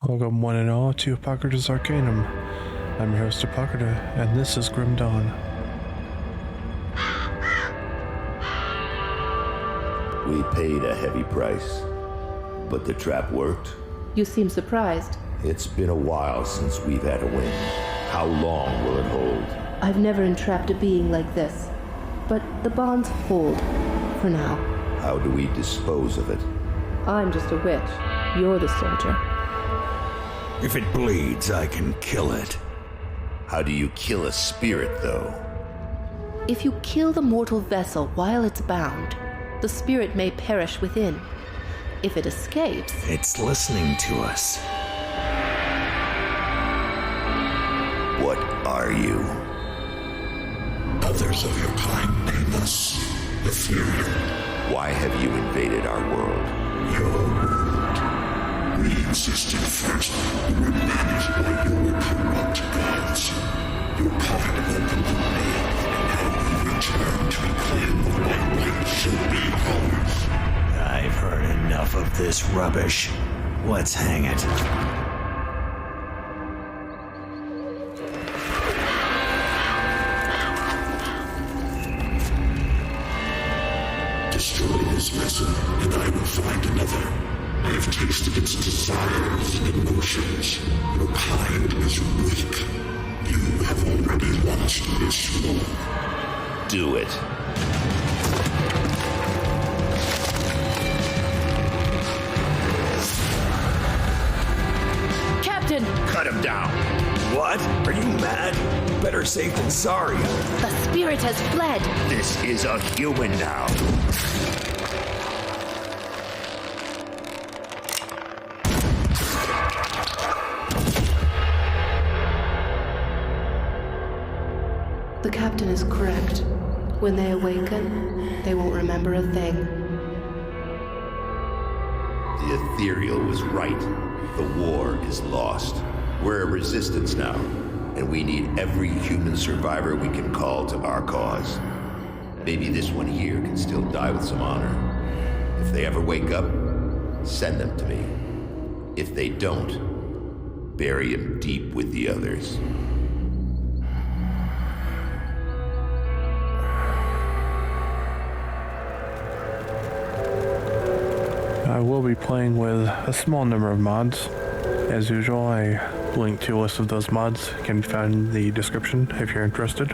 Welcome one and all to Apocalyptic Arcanum. I'm your host Apocalyptic, and this is Grim Dawn. We paid a heavy price, but the trap worked. You seem surprised. It's been a while since we've had a win. How long will it hold? I've never entrapped a being like this, but the bonds hold, for now. How do we dispose of it? I'm just a witch. You're the soldier. If it bleeds, I can kill it. How do you kill a spirit, though? If you kill the mortal vessel while it's bound, the spirit may perish within. If it escapes... It's listening to us. What are you? Others of your kind name us ethereal. Why have you invaded our world? Your world. We existed first. We were managed by your corrupt gods. Your kind opened the way, and now we return to claim the right should be ours. I've heard enough of this rubbish. Let's hang it. Destroy this vessel, and I will find another. I have tasted its desires and emotions. Your kind is weak. You have already lost this war. Do it. Captain! Cut him down. What? Are you mad? Better safe than sorry. The spirit has fled! This is a human now. The captain is correct. When they awaken, they won't remember a thing. The ethereal was right. The war is lost. We're a resistance now, and we need every human survivor we can call to our cause. Maybe this one here can still die with some honor. If they ever wake up, send them to me. If they don't, bury him deep with the others. I will be playing with a small number of mods. As usual, I link to a list of those mods. Can be found in the description if you're interested.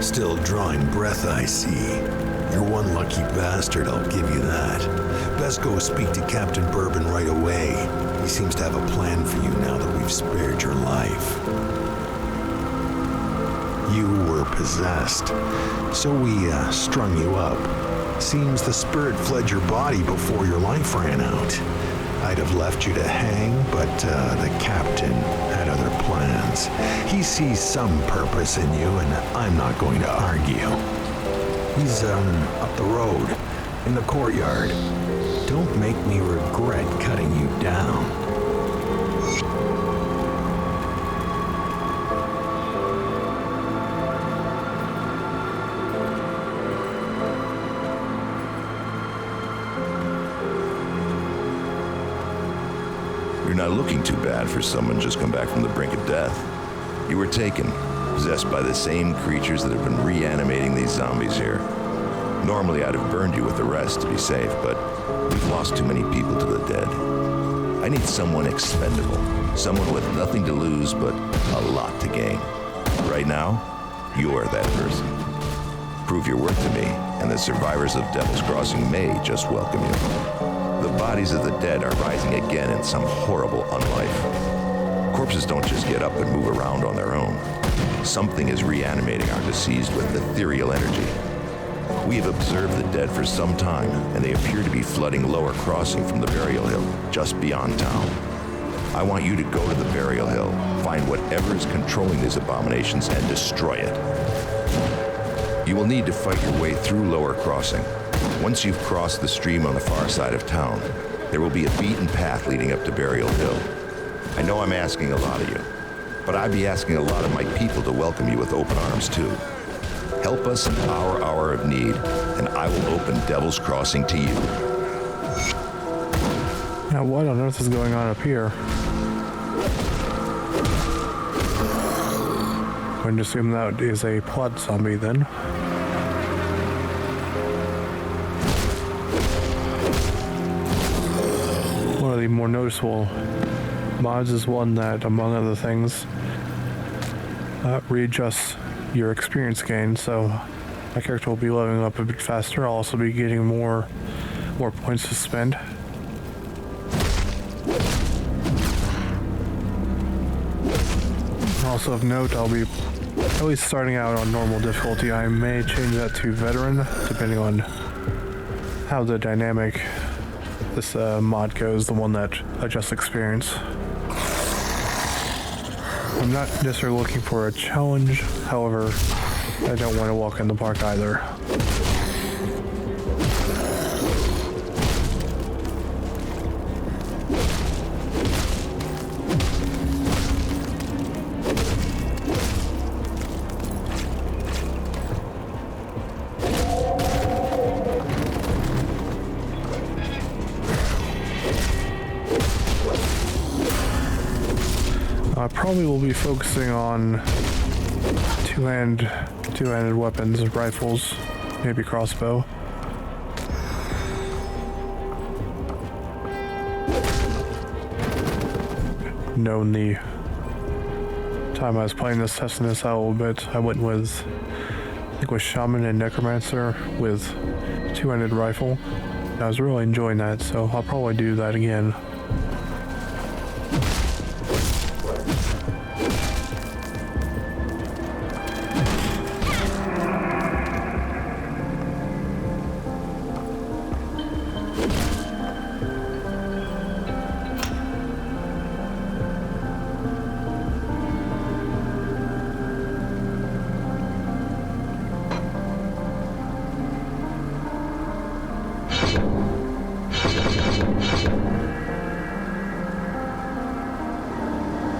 Still drawing breath, I see. You're one lucky bastard, I'll give you that. Best go speak to Captain Bourbon right away. He seems to have a plan for you now that we've spared your life. You were possessed, so we strung you up. Seems the spirit fled your body before your life ran out. I'd have left you to hang, but the captain had other plans. He sees some purpose in you, and I'm not going to argue. He's up the road, in the courtyard. Don't make me regret cutting you down. You're not looking too bad for someone just come back from the brink of death. You were taken, possessed by the same creatures that have been reanimating these zombies here. Normally I'd have burned you with the rest to be safe, but we've lost too many people to the dead. I need someone expendable, someone with nothing to lose but a lot to gain. Right now, you're that person. Prove your worth to me, and the survivors of Devil's Crossing may just welcome you. The bodies of the dead are rising again in some horrible unlife. Corpses don't just get up and move around on their own. Something is reanimating our deceased with ethereal energy. We have observed the dead for some time, and they appear to be flooding Lower Crossing from the burial hill, just beyond town. I want you to go to the burial hill, find whatever is controlling these abominations, and destroy it. You will need to fight your way through Lower Crossing. Once you've crossed the stream on the far side of town, there will be a beaten path leading up to Burial Hill. I know I'm asking a lot of you, but I'd be asking a lot of my people to welcome you with open arms too. Help us in our hour of need, and I will open Devil's Crossing to you. Now, what on earth is going on up here? I'm going to assume that is a plot zombie then. One of the more noticeable mods is one that, among other things, readjusts your experience gain, so my character will be leveling up a bit faster. I'll also be getting more points to spend. Also of note, I'll be at least starting out on normal difficulty. I may change that to veteran, depending on how the dynamic this mod goes, the one that adjusts experience. I'm not necessarily looking for a challenge, however, I don't want to walk in the park either. I probably will be focusing on two-handed weapons, rifles, maybe crossbow. Knowing the time I was playing this, testing this out a little bit, I went with, I think with Shaman and Necromancer with two-handed rifle. I was really enjoying that, so I'll probably do that again.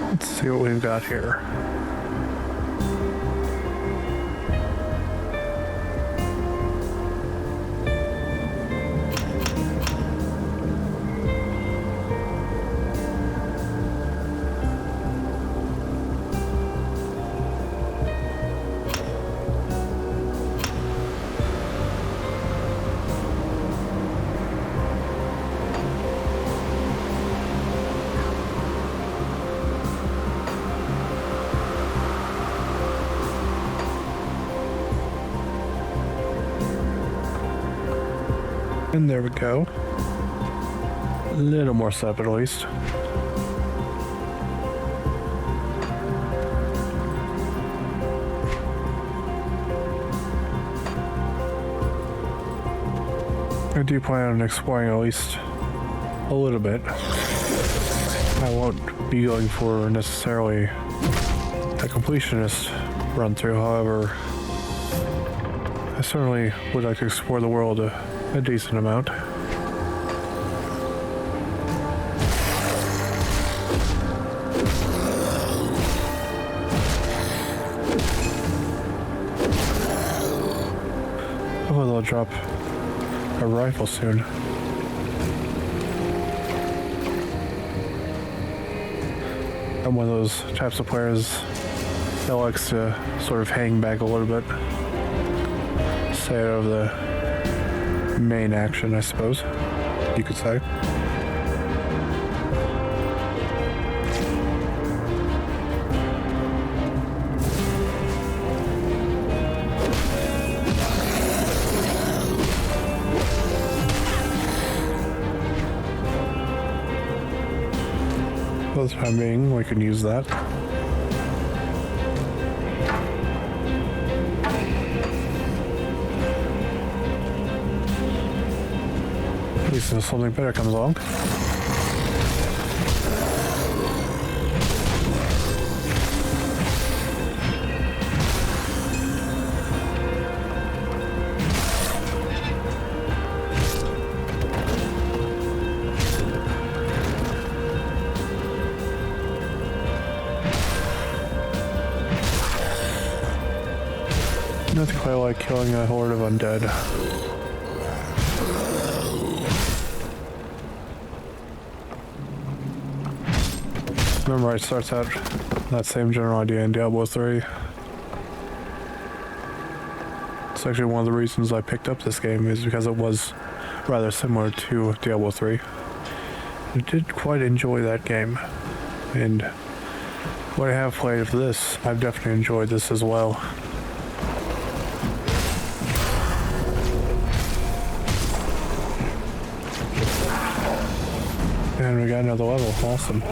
Let's see what we've got here. And there we go. A little more set up at least. I do plan on exploring at least a little bit. I won't be going for necessarily a completionist run through, however, I certainly would like to explore the world a decent amount. Oh, they'll drop a rifle soon. I'm one of those types of players that likes to sort of hang back a little bit. Stay out of the main action, I suppose, you could say. For the time being, we can use that. At least until something better comes along. Nothing quite like killing a horde of undead. remember, it starts out that same general idea in Diablo 3. It's actually one of the reasons I picked up this game, is because it was rather similar to Diablo 3. I did quite enjoy that game, and what I have played of this, I've definitely enjoyed this as well. And we got another level, awesome.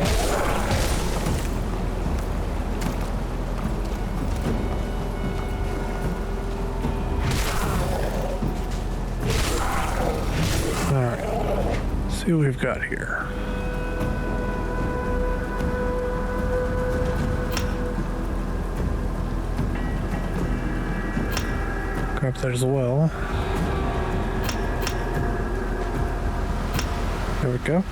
Alright, see what we've got here. Grab that as well. There we go.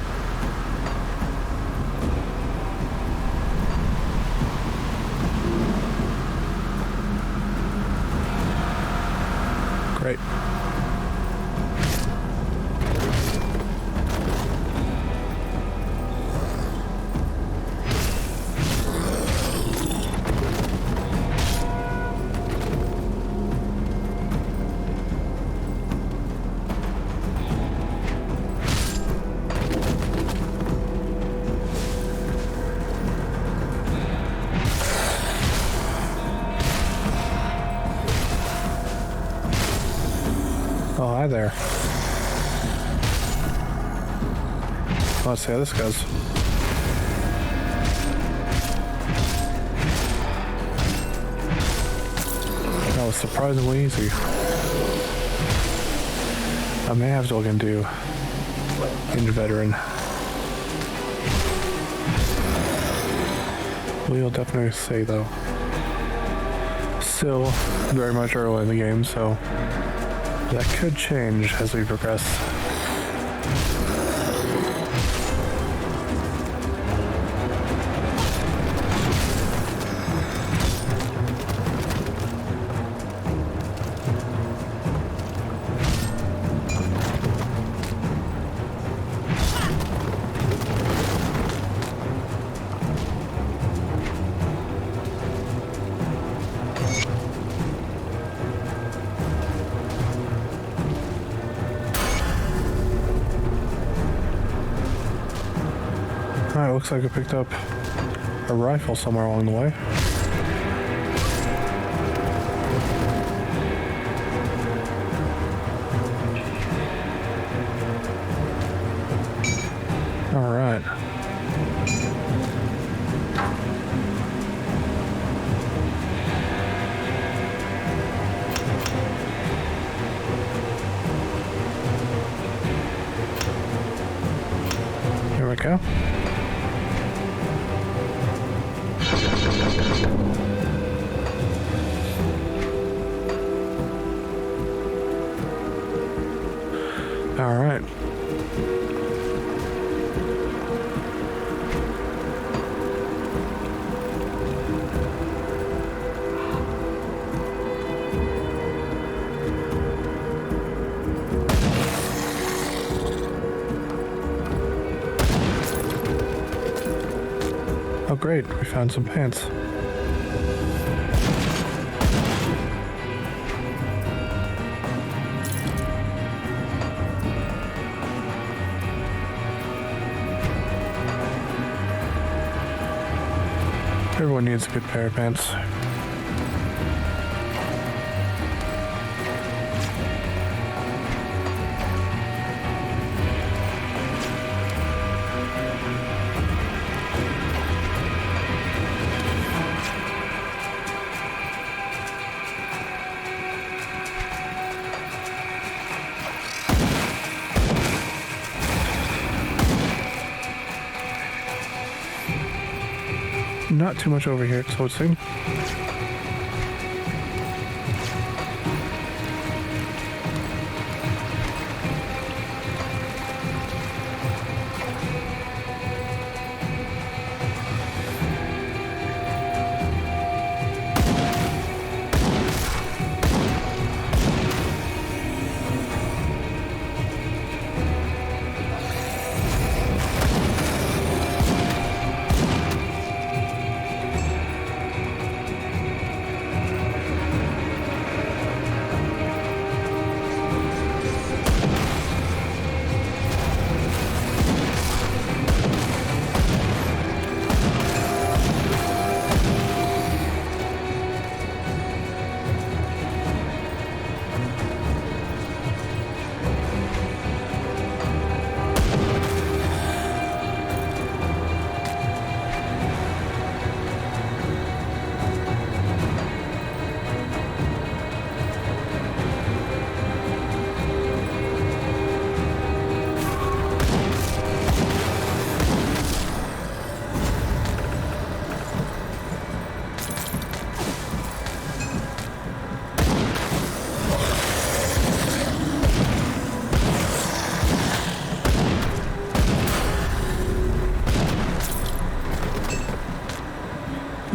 Great. Oh, hi there. Let's see how this goes. That was surprisingly easy. I may have to look into veteran. We'll definitely see though. Still very much early in the game, so that could change as we progress. Alright, looks like I picked up a rifle somewhere along the way. Alright. Here we go. All right. Oh, great. We found some pants. Everyone needs a good pair of pants. Not too much over here, so it seems.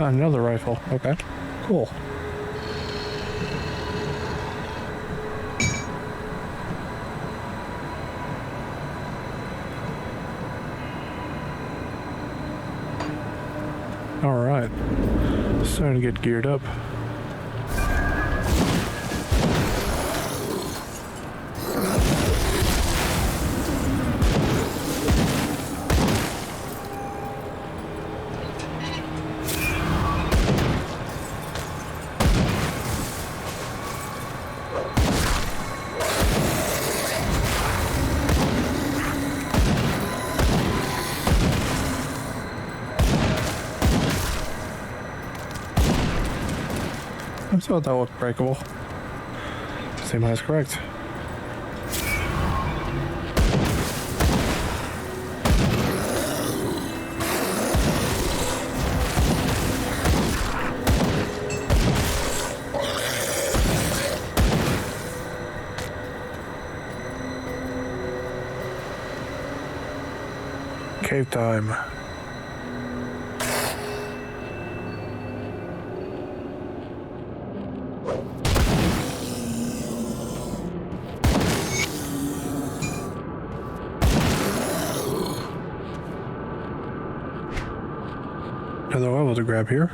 Another rifle. Okay. Cool. Alright. Starting to get geared up. I thought that looked breakable. Same height is correct. Cave time. Another level to grab here.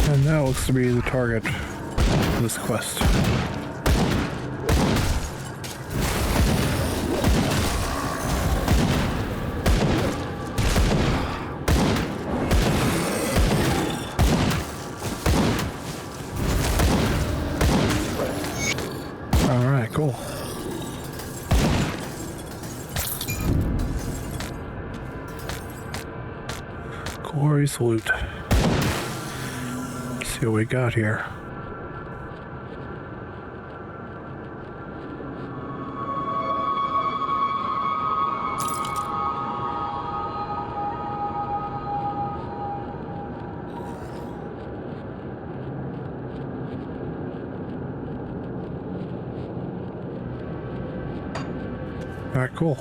And that looks to be the target of this quest. Alright, cool. Glorious loot. See what we got here. Alright, cool.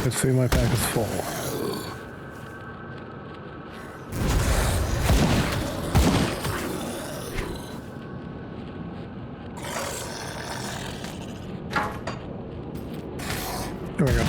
Let's see, my pack is full. There we go.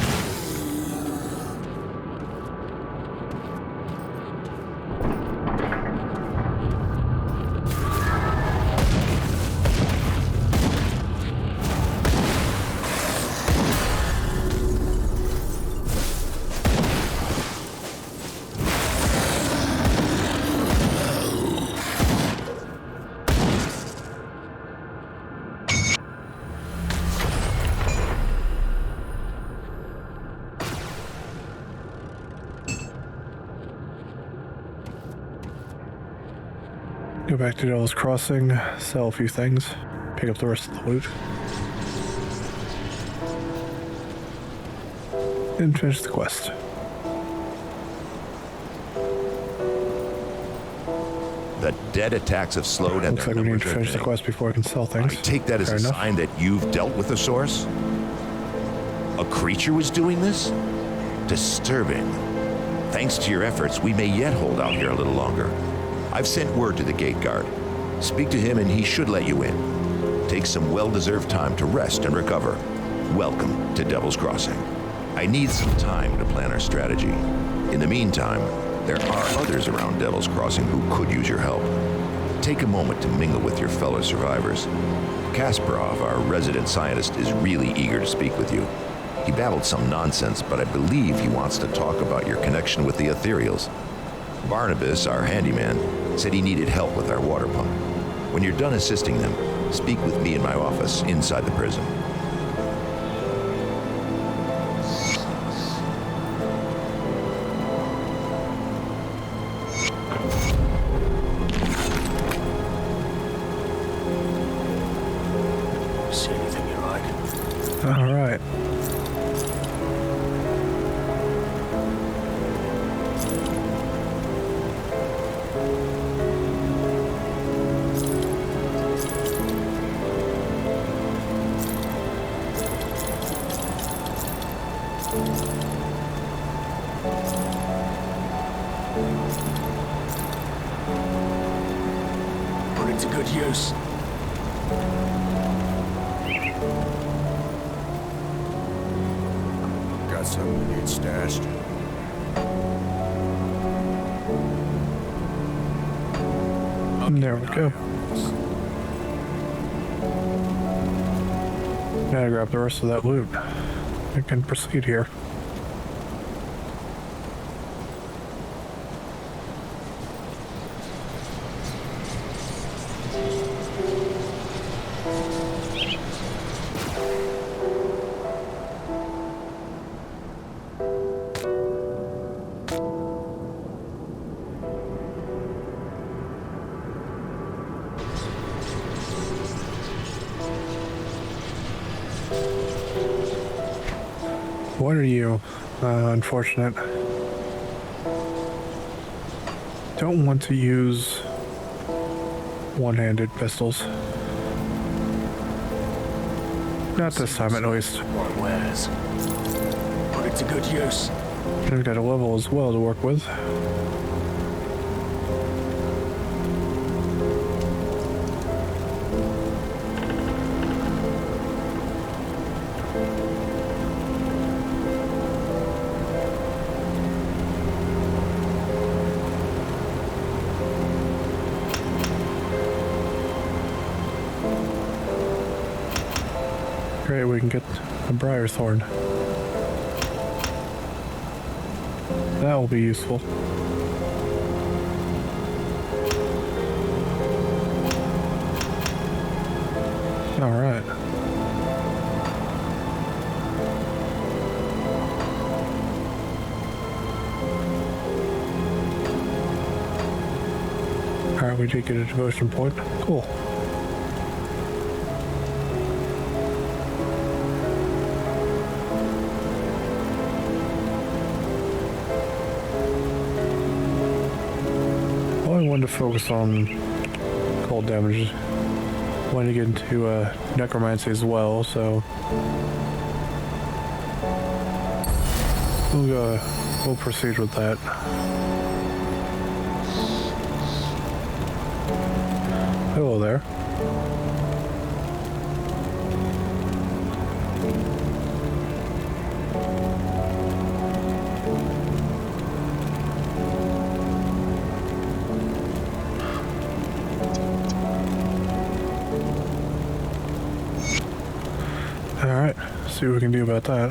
Go back to Devil's Crossing, sell a few things, pick up the rest of the loot, and finish the quest. The dead attacks have slowed and Looks their like we need numbers to are finish the thinning. quest before I can sell things. I take that as Fair a enough. sign that you've dealt with the source? A creature was doing this? Disturbing. Thanks to your efforts, we may yet hold out here a little longer. I've sent word to the gate guard. Speak to him and he should let you in. Take some well-deserved time to rest and recover. Welcome to Devil's Crossing. I need some time to plan our strategy. In the meantime, there are others around Devil's Crossing who could use your help. Take a moment to mingle with your fellow survivors. Kasparov, our resident scientist, is really eager to speak with you. He babbled some nonsense, but I believe he wants to talk about your connection with the Ethereals. Barnabas, our handyman, said he needed help with our water pump. When you're done assisting them, speak with me in my office inside the prison. See anything you like? All right. Put it to good use. Got something you need stashed? There we go. Gotta grab the rest of that loot. We can proceed here. What are you? Unfortunate. Don't want to use one-handed pistols. Not this time, at least. One wears. Put it to good use. I've got a level as well to work with. Great, we can get a briar thorn. That will be useful. All right. All right, we did get a devotion point. Cool. I wanted to focus on cold damage. Want to get into necromancy as well, so we'll proceed with that. Hello there. Alright, see what we can do about that.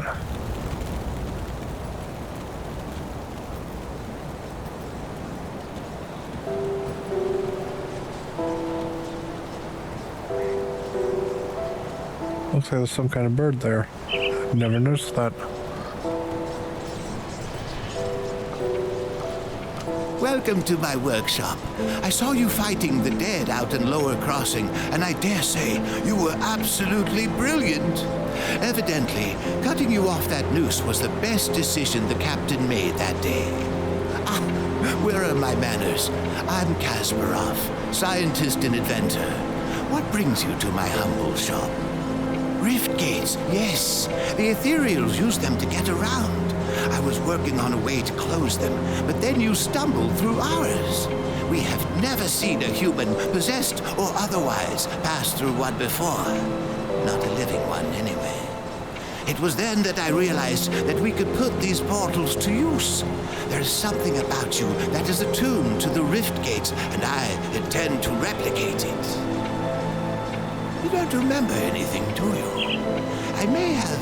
Looks like there's some kind of bird there. I've never noticed that. Welcome to my workshop. I saw you fighting the dead out in Lower Crossing, and I dare say you were absolutely brilliant. Evidently, cutting you off that noose was the best decision the captain made that day. Ah, where are my manners? I'm Kasparov, scientist and inventor. What brings you to my humble shop? Rift gates, yes. The ethereals use them to get around. I was working on a way to close them, but then you stumbled through ours. We have never seen a human, possessed or otherwise, pass through one before. Not a living one, anyway. It was then that I realized that we could put these portals to use. There is something about you that is attuned to the rift gates, and I intend to replicate it. You don't remember anything, do you? I may have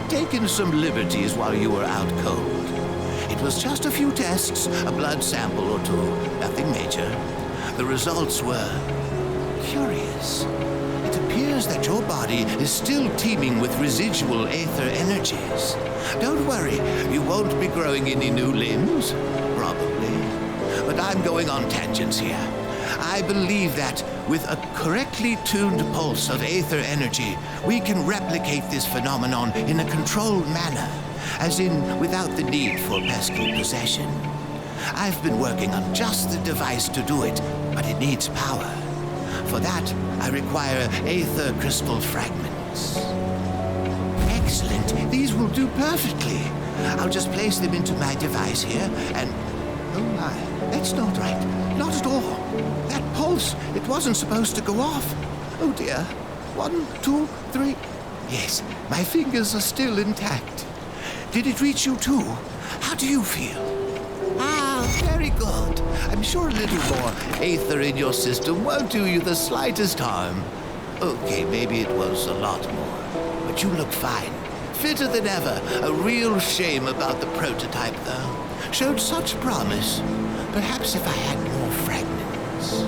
taken some liberties while you were out cold. It was just a few tests, a blood sample or two, nothing major. The results were curious. It appears that your body is still teeming with residual aether energies. Don't worry, you won't be growing any new limbs, probably. But I'm going on tangents here. I believe that with a correctly tuned pulse of aether energy, we can replicate this phenomenon in a controlled manner, as in without the need for pesky possession. I've been working on just the device to do it, but it needs power. For that, I require aether crystal fragments. Excellent. These will do perfectly. I'll just place them into my device here, and... Oh my, that's not right. Not at all. That pulse, it wasn't supposed to go off. Oh dear. 1, 2, 3... Yes, my fingers are still intact. Did it reach you too? How do you feel? Ah, very good. I'm sure a little more aether in your system won't do you the slightest harm. Okay, maybe it was a lot more. But you look fine. Fitter than ever. A real shame about the prototype, though. Showed such promise. Perhaps if I had more fragments.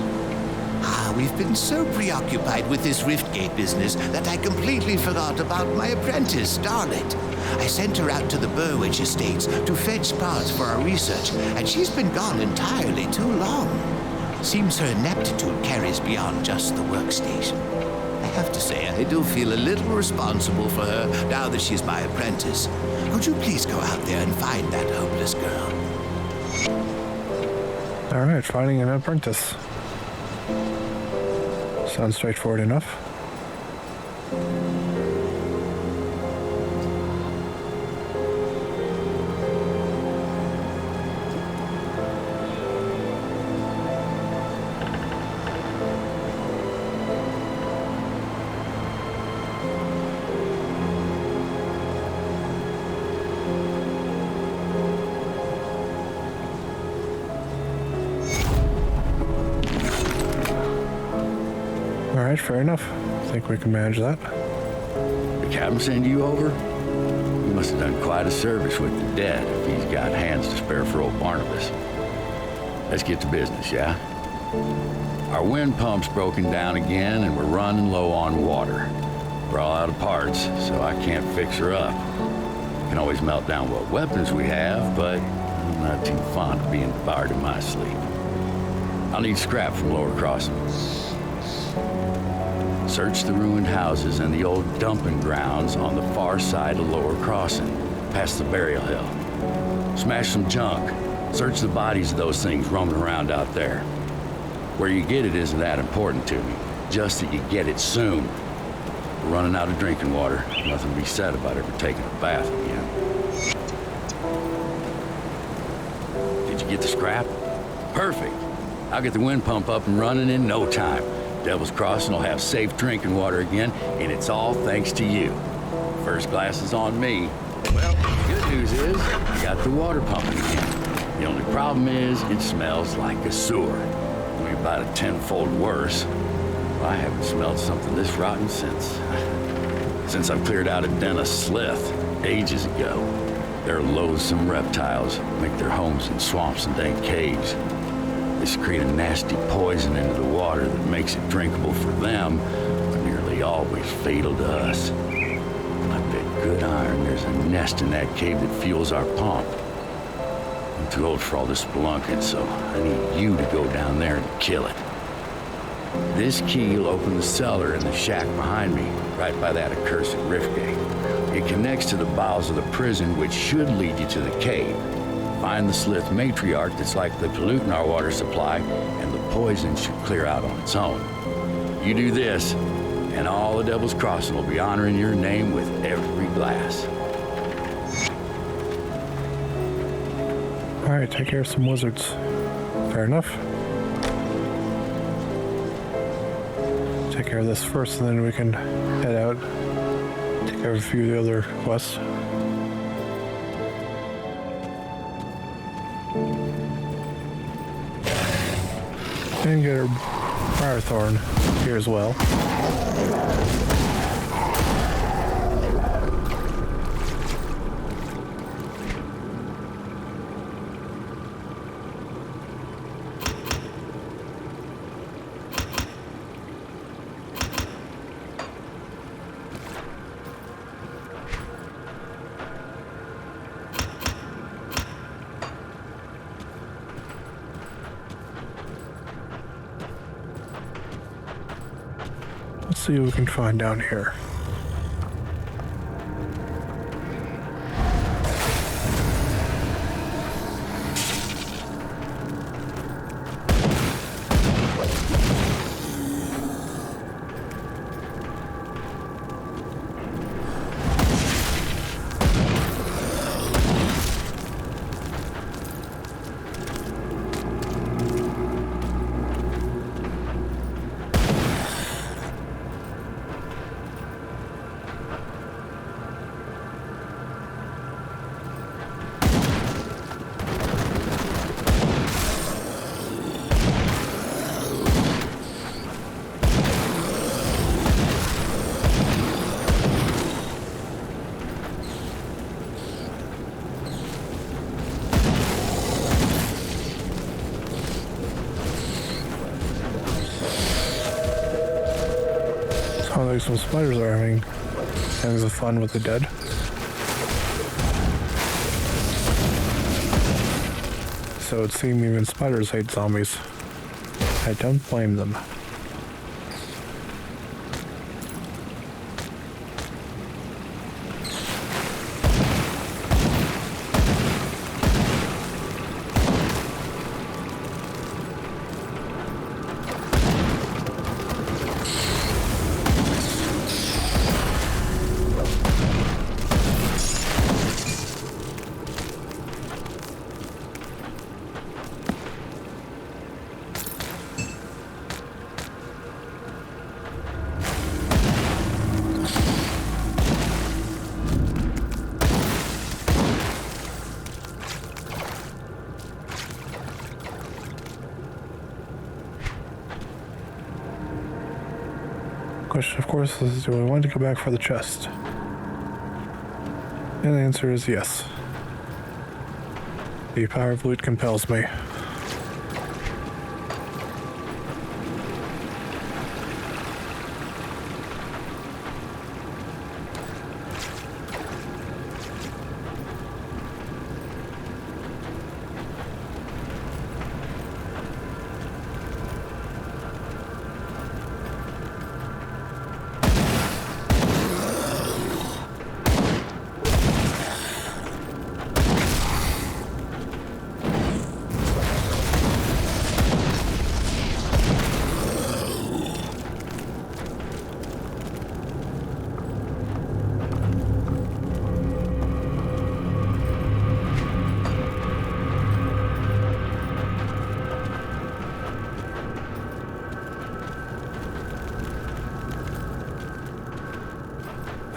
Ah, we've been so preoccupied with this Riftgate business that I completely forgot about my apprentice, Starlet. I sent her out to the Burwich Estates to fetch parts for our research, and she's been gone entirely too long. Seems her ineptitude carries beyond just the workstation. I have to say, I do feel a little responsible for her now that she's my apprentice. Could you please go out there and find that hopeless girl? All right, finding an apprentice. Sounds straightforward enough. All right, fair enough. I think we can manage that. The captain send you over? He must have done quite a service with the dead if he's got hands to spare for old Barnabas. Let's get to business, yeah? Our wind pump's broken down again and we're running low on water. We're all out of parts, so I can't fix her up. Can always melt down what weapons we have, but I'm not too fond of being devoured in my sleep. I'll need scrap from Lower Crossing. Search the ruined houses and the old dumping grounds on the far side of Lower Crossing, past the burial hill. Smash some junk. Search the bodies of those things roaming around out there. Where you get it isn't that important to me, just that you get it soon. We're running out of drinking water. Nothing to be said about ever taking a bath again. Did you get the scrap? Perfect. I'll get the wind pump up and running in no time. Devil's Crossing will have safe drinking water again, and it's all thanks to you. First glass is on me. Well, the good news is I got the water pumping again. The only problem is it smells like a sewer. Only about a tenfold worse. I haven't smelled something this rotten since I've cleared out a den of slith ages ago. They're loathsome reptiles, make their homes in swamps and dank caves. They secrete a nasty poison into the water that makes it drinkable for them, but nearly always fatal to us. I bet good iron there's a nest in that cave that fuels our pump. I'm too old for all this spelunking, so I need you to go down there and kill it. This key will open the cellar in the shack behind me, right by that accursed rift gate. It connects to the bowels of the prison, which should lead you to the cave. Find the slith matriarch that's likely polluting our water supply, and the poison should clear out on its own. You do this, and all the Devil's Crossing will be honoring your name with every glass. All right, take care of some wizards. Fair enough. Take care of this first, and then we can head out. Take care of a few of the other quests. And get our Firethorn here as well. see what we can find down here. Sounds like some spiders are having things of fun with the dead. So it seems even spiders hate zombies. I don't blame them. Question, of course, is do I want to go back for the chest? And the answer is yes. The power of loot compels me.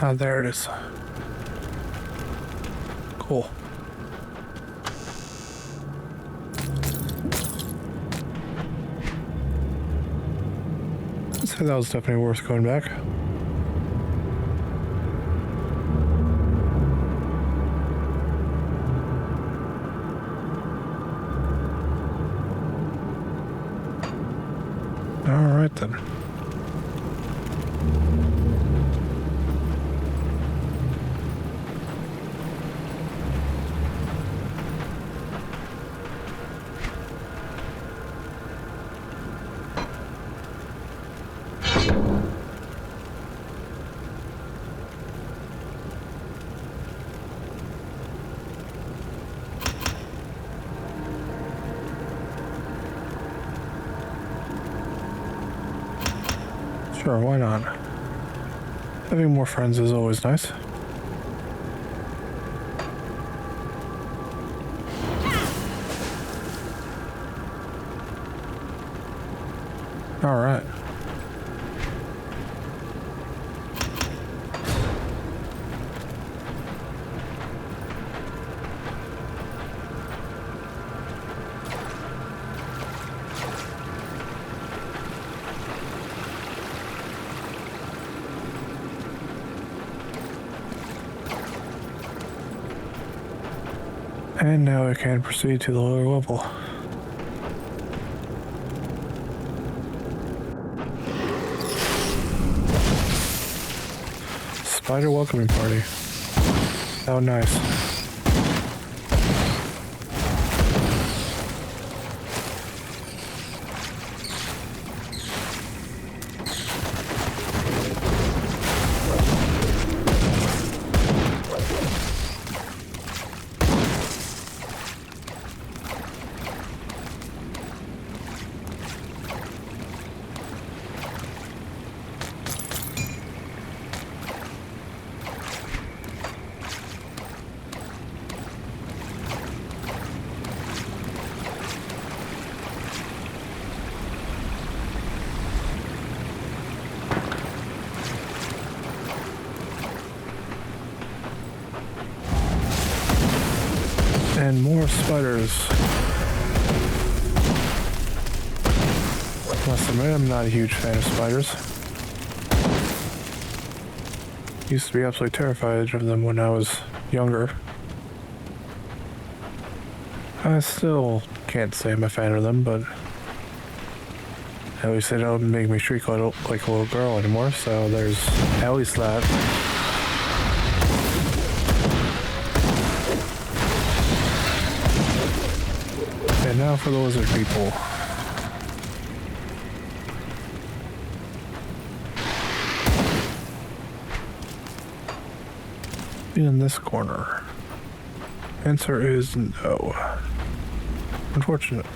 Ah, there it is. Cool. I'd say that was definitely worth going back. All right then. Sure, why not? Having more friends is always nice. All right. And now I can proceed to the lower level. Spider welcoming party. How nice. And more spiders. Must admit, I'm not a huge fan of spiders. Used to be absolutely terrified of them when I was younger. I still can't say I'm a fan of them, but at least they don't make me shriek like a little girl anymore, so there's at least that. And now for the lizard people. In this corner. Answer is no. Unfortunate.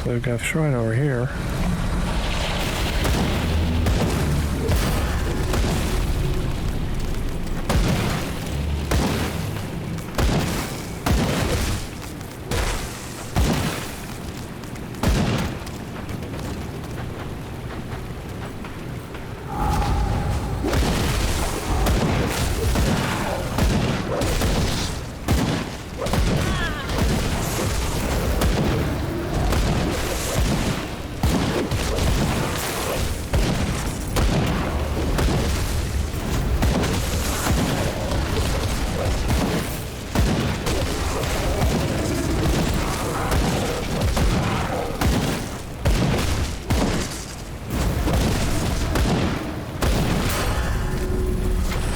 So we've got a shrine over here.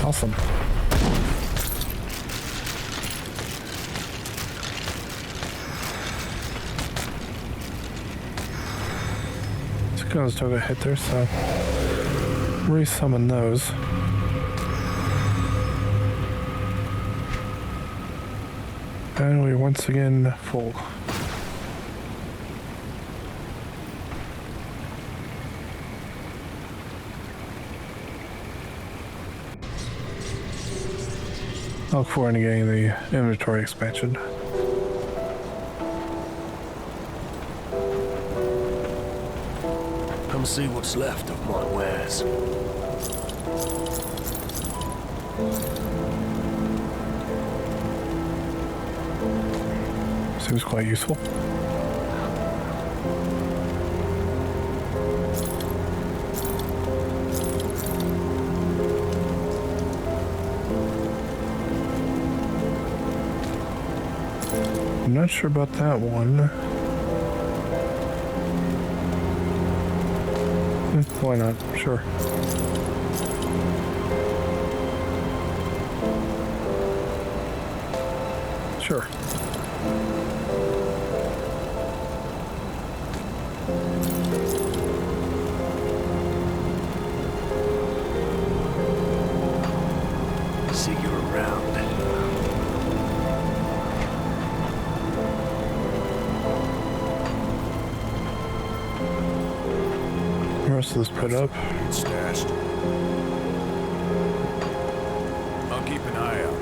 Awesome. Guns took a hit there, so re-summon those. And we're once again full. I look forward to getting the inventory expansion. Come see what's left of my wares. Seems quite useful. I'm not sure about that one. Why not? Sure. Sure. See you around. The rest of this put up. Stashed. I'll keep an eye out.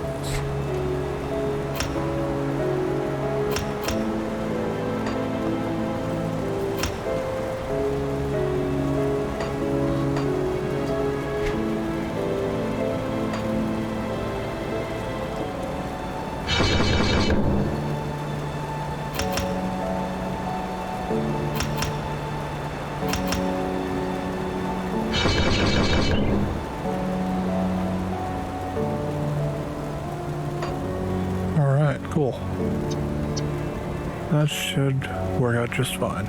Alright, cool. That should work out just fine.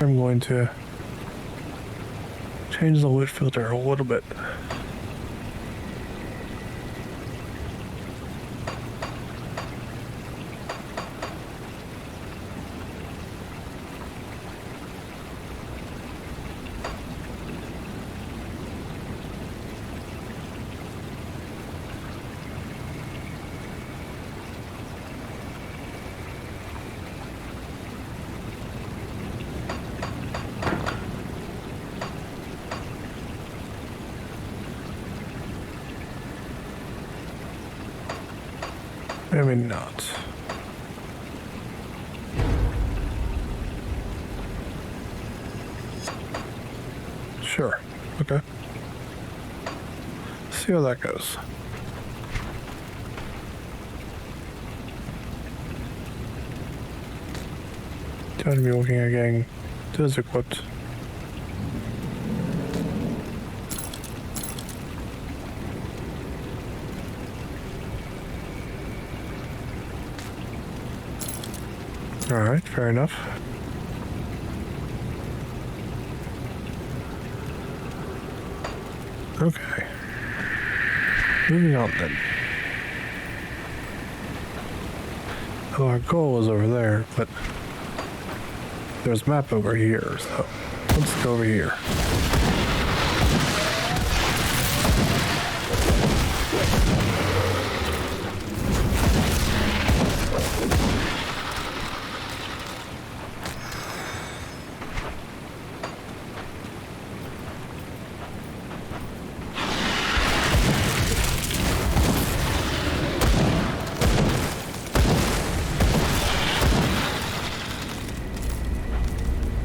I'm going to change the wood filter a little bit. Maybe not. Sure. Okay. See how that goes. Time to be looking at getting this equipped. Alright, fair enough. Okay. Moving on then. Oh, our goal is over there, but there's a map over here, so let's go over here.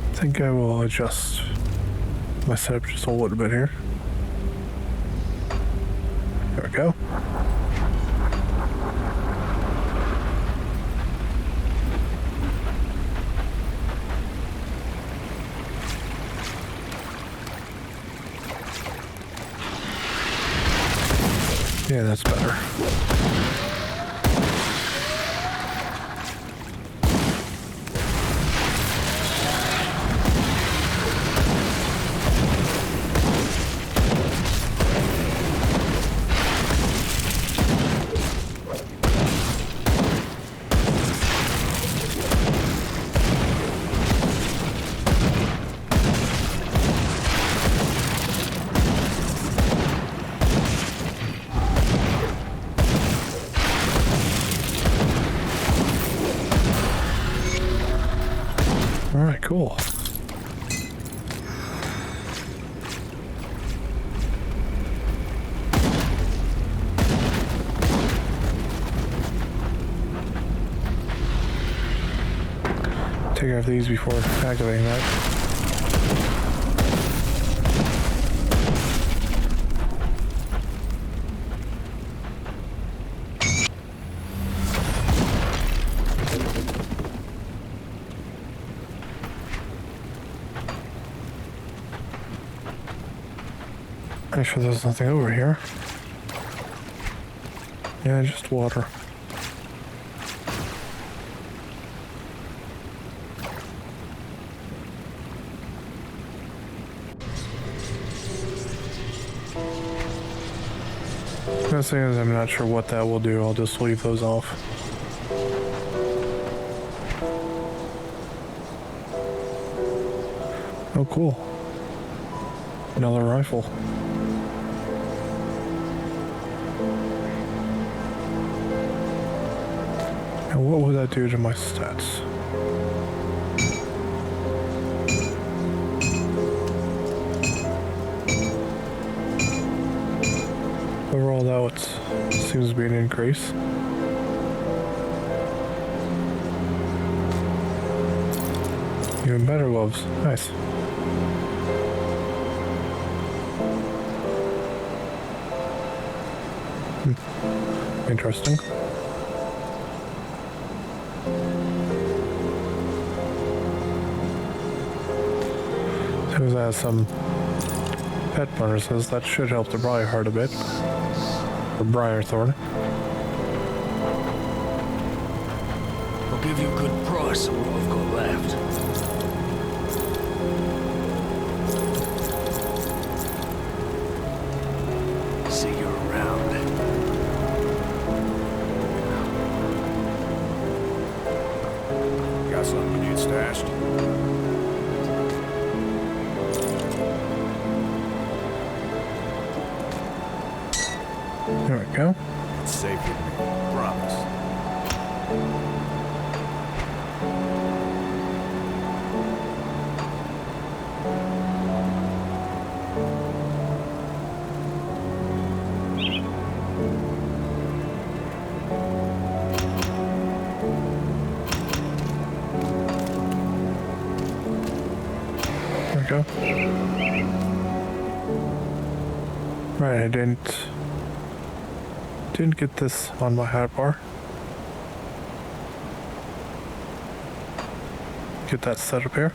I think I will adjust my setup just a little bit here. There we go. Yeah, that's better. Alright, cool. Take care of these before activating that. Make sure there's nothing over here. Yeah, just water. The thing is, I'm not sure what that will do. I'll just leave those off. Oh, cool. Another rifle. And what would that do to my stats? Overall, though, it seems to be an increase. Even better gloves. Nice. Interesting. Seems it has some pet bonuses that should help the Briar Heart a bit. Or Briar Thorn. I'll give you a good price on what I've got left. we need stashed? There we go. It's safe with me. Promise. There we go. Right, I didn't get this on my hot bar. Get that set up here.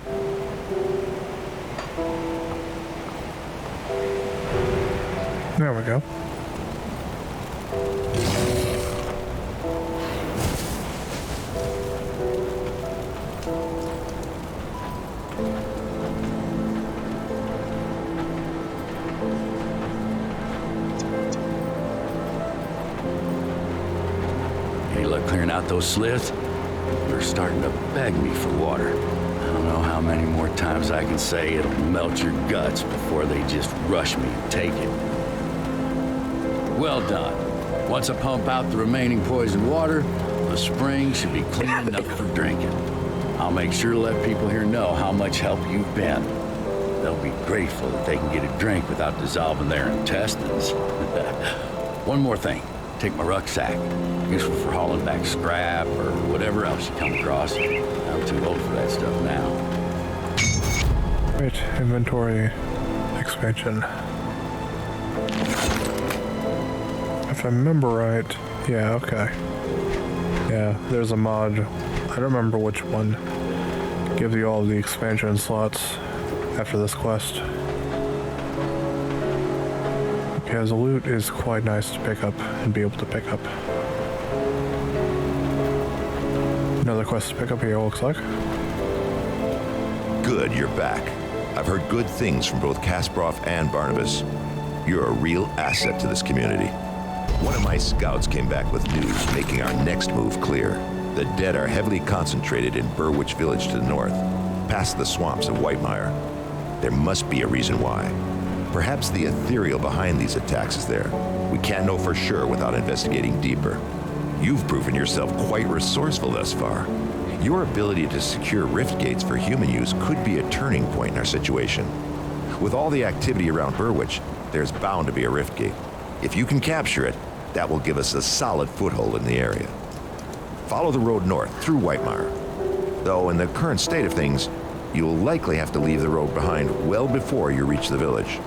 There we go. Any luck clearing out those sliths? They're starting to beg me for water. I don't know how many more times I can say it'll melt your guts before they just rush me and take it. Well done. Once I pump out the remaining poisoned water, the spring should be clean enough for drinking. I'll make sure to let people here know how much help you've been. They'll be grateful that they can get a drink without dissolving their intestines. One more thing. Take my rucksack. Useful for hauling back scrap or whatever else you come across. I'm too old for that stuff now. Wait, inventory expansion. If I remember right, yeah, okay. Yeah, there's a mod, I don't remember which one, gives you all the expansion slots after this quest. Because the loot is quite nice to pick up and be able to pick up. Another quest to pick up here, looks like. Good, you're back. I've heard good things from both Kasparov and Barnabas. You're a real asset to this community. One of my scouts came back with news, making our next move clear. The dead are heavily concentrated in Burwich Village to the north, past the swamps of Whitemire. There must be a reason why. Perhaps the ethereal behind these attacks is there. We can't know for sure without investigating deeper. You've proven yourself quite resourceful thus far. Your ability to secure rift gates for human use could be a turning point in our situation. With all the activity around Burwich, there's bound to be a rift gate. If you can capture it, that will give us a solid foothold in the area. Follow the road north through Whitemire. Though in the current state of things, you'll likely have to leave the road behind well before you reach the village.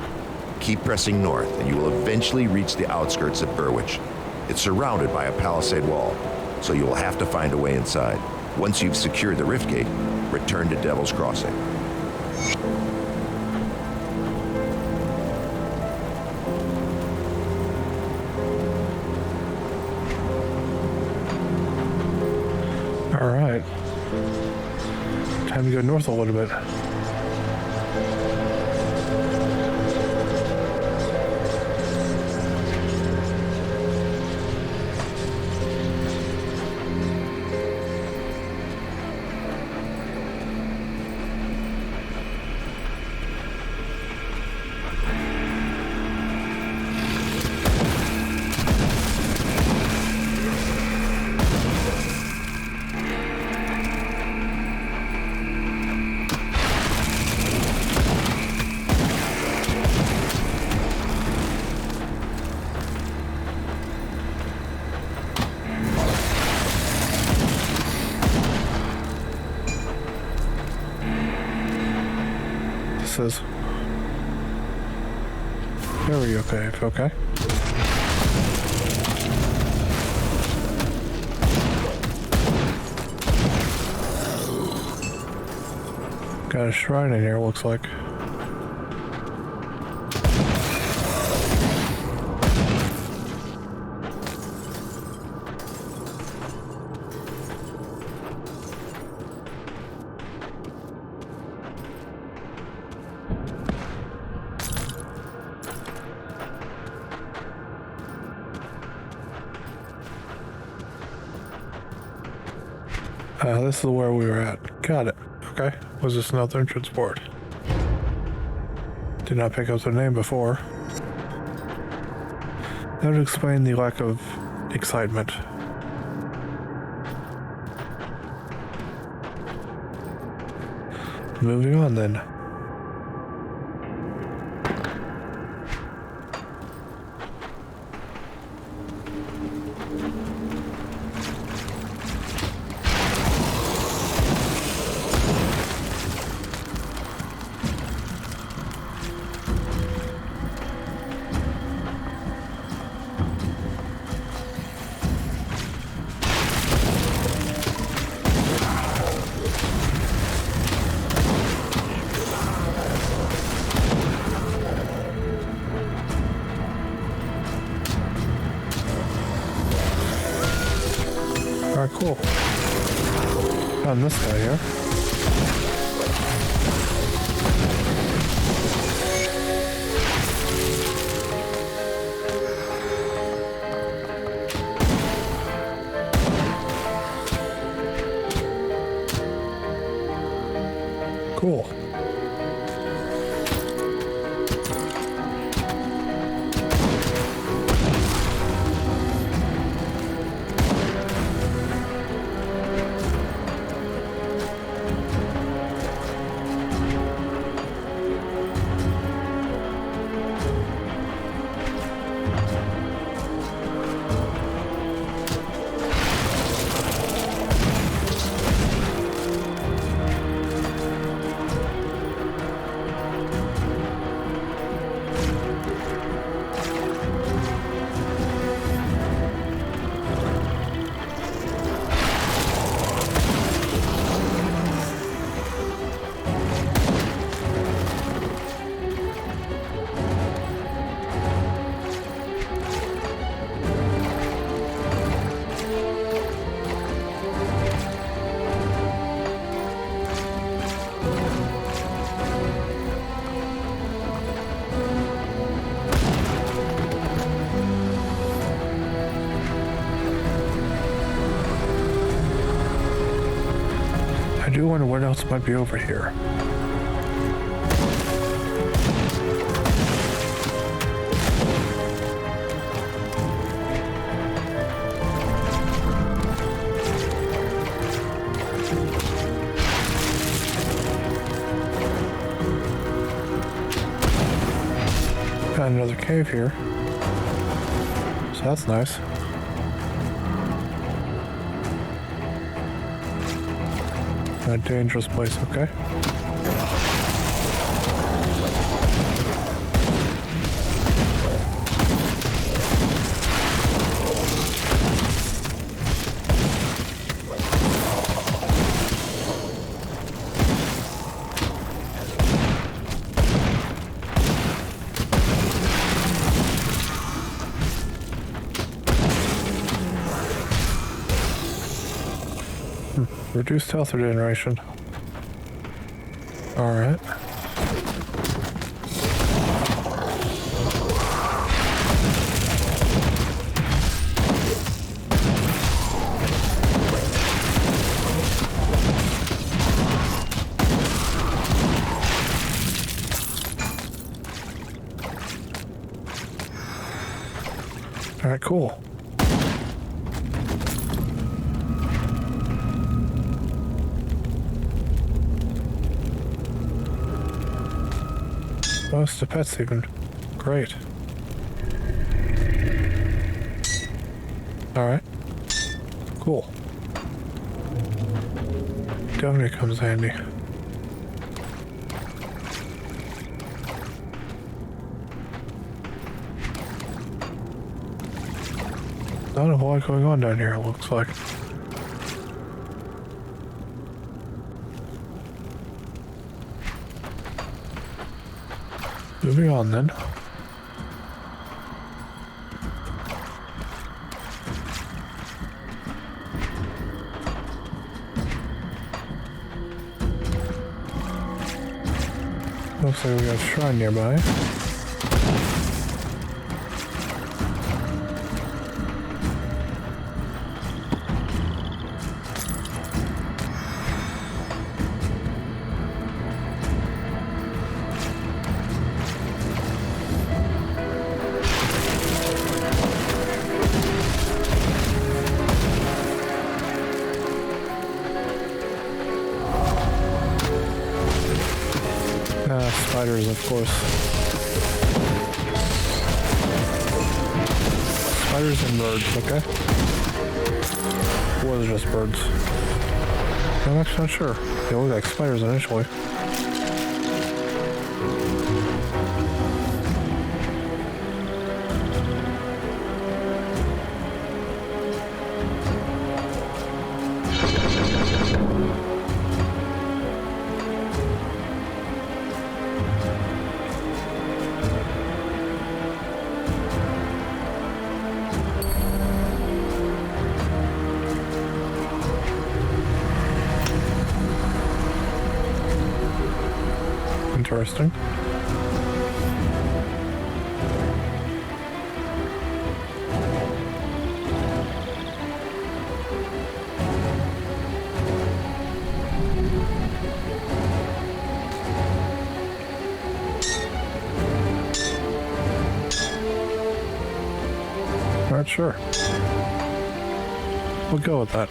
Keep pressing north and you will eventually reach the outskirts of Burwich. It's surrounded by a palisade wall, so you will have to find a way inside. Once you've secured the rift gate, return to Devil's Crossing. All right. Time to go north a little bit. Says, there we go, okay. Got a shrine in here, looks like. This is where we were at. Got it. Okay. Was this another entrance board? Did not pick up the name before. That would explain the lack of excitement. Moving on then. Alright, cool. Found this guy here. Cool. I do wonder what else might be over here. Got another cave here. So that's nice. A dangerous place, okay. Reduced health regeneration. Alright. Alright, cool. Most of pets even. Great. Alright. Cool. Definitely comes handy. Not a whole lot going on down here, it looks like. Moving on then. Looks like we got a shrine nearby. Spiders, of course. Spiders and birds, okay? Or was it just birds? I'm actually not sure. They look like spiders initially. Interesting. Not sure. We'll go with that.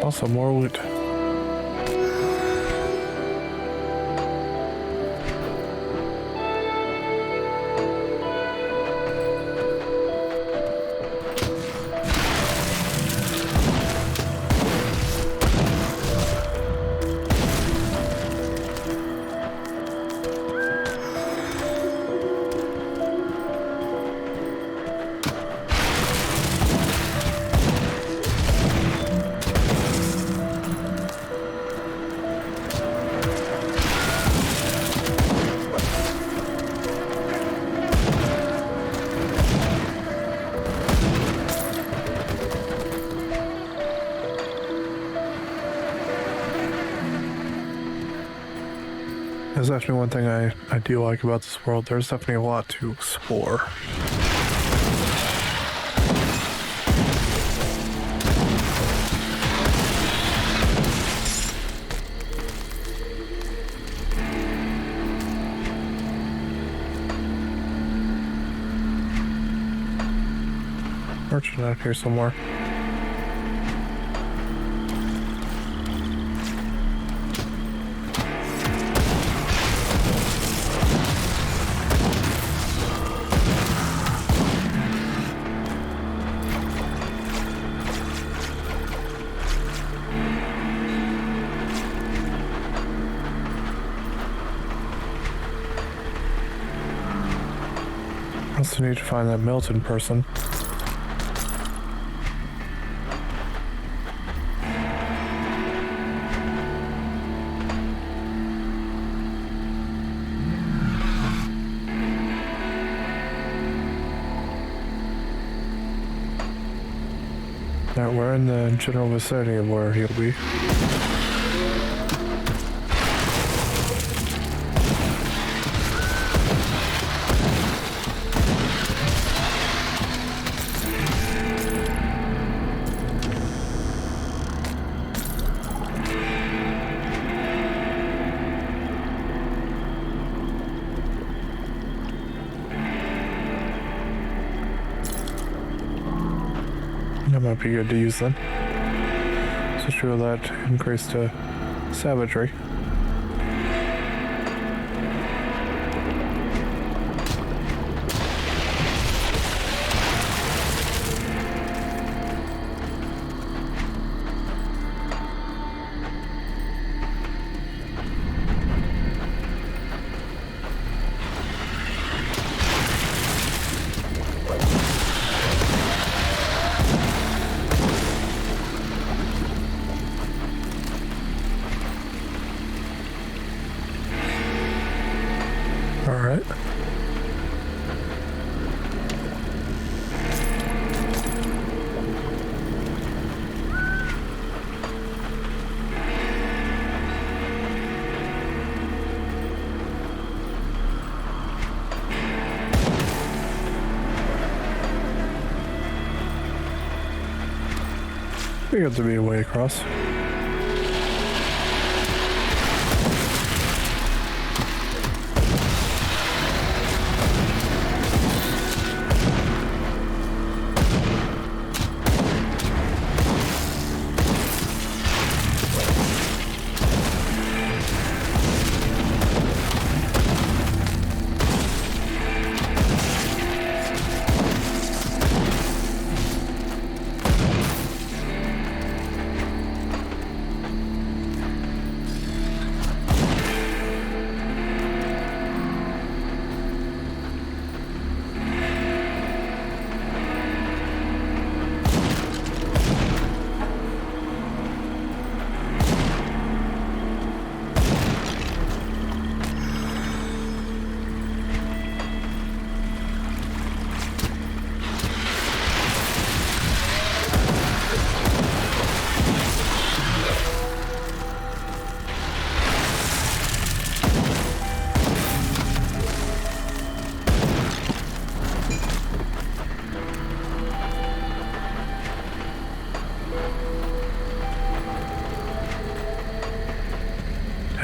Also more loot. There's definitely one thing I do like about this world. There's definitely a lot to explore. Merchant out here somewhere. Also need to find that Milton person. Now we're in the general vicinity of where he'll be. That might be good to use then. So show that increase to savagery. Alright. We got to be a way across.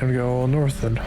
And go north then.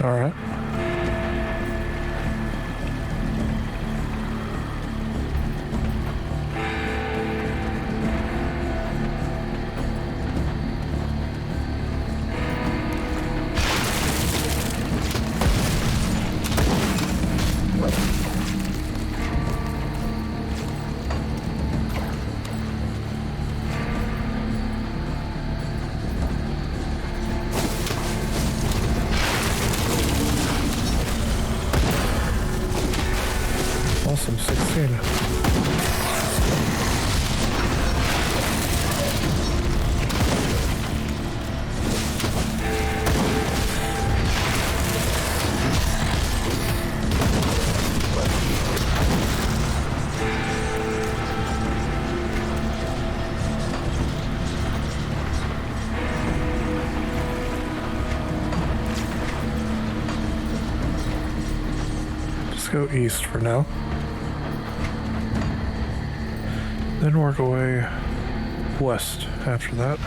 Alright. Awesome, 16. Just go east for now. Then work away west after that.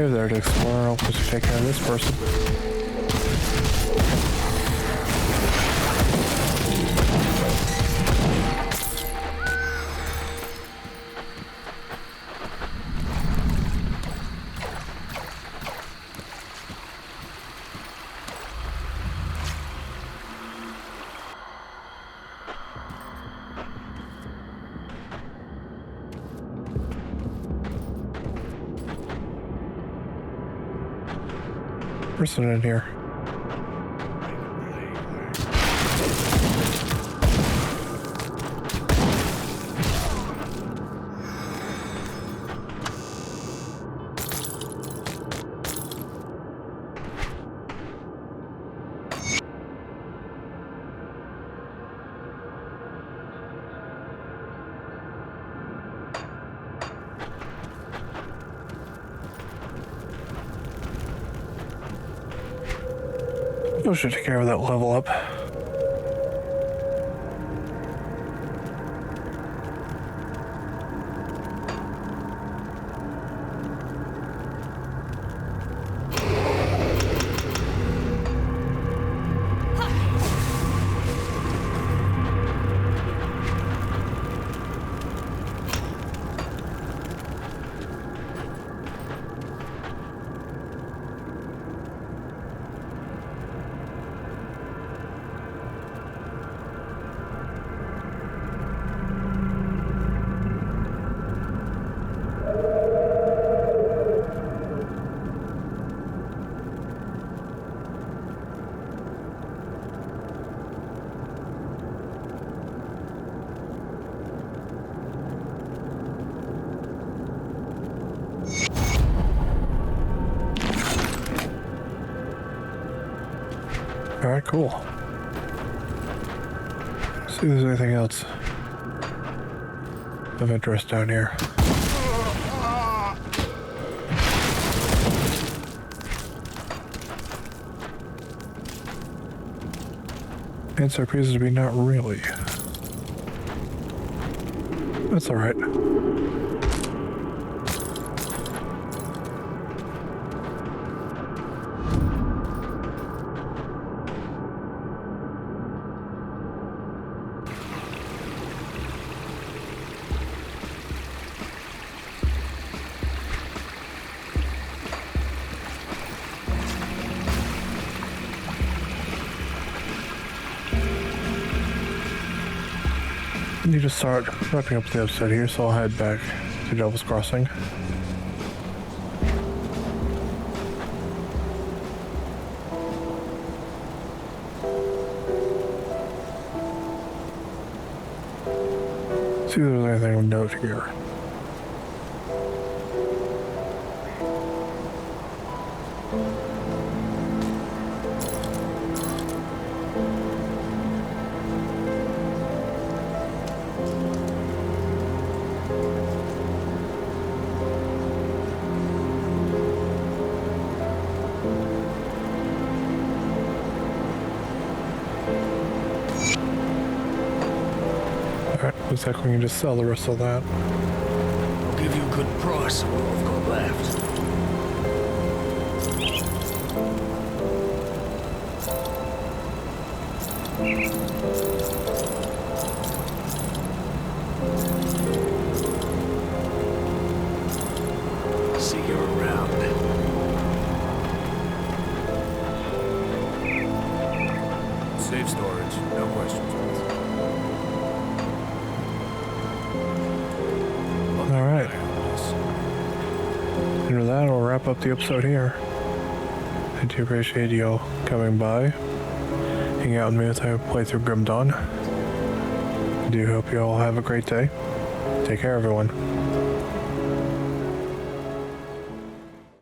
cave there to explore. I'll just take care of this person. Person in here. I should take care of that level up. Alright, cool. See if there's anything else of interest down here. Answer appears to be not really. That's alright. I need to start wrapping up the episode here, so I'll head back to Devil's Crossing. See if there's anything of note here. Looks like we can just sell the rest of that. I'll give you a good price on what I've got left. See you around. Safe storage, no questions. Alright. And with that, I'll wrap up the episode here. I do appreciate you all coming by, hanging out with me as I play through Grim Dawn. I do hope you all have a great day. Take care, everyone.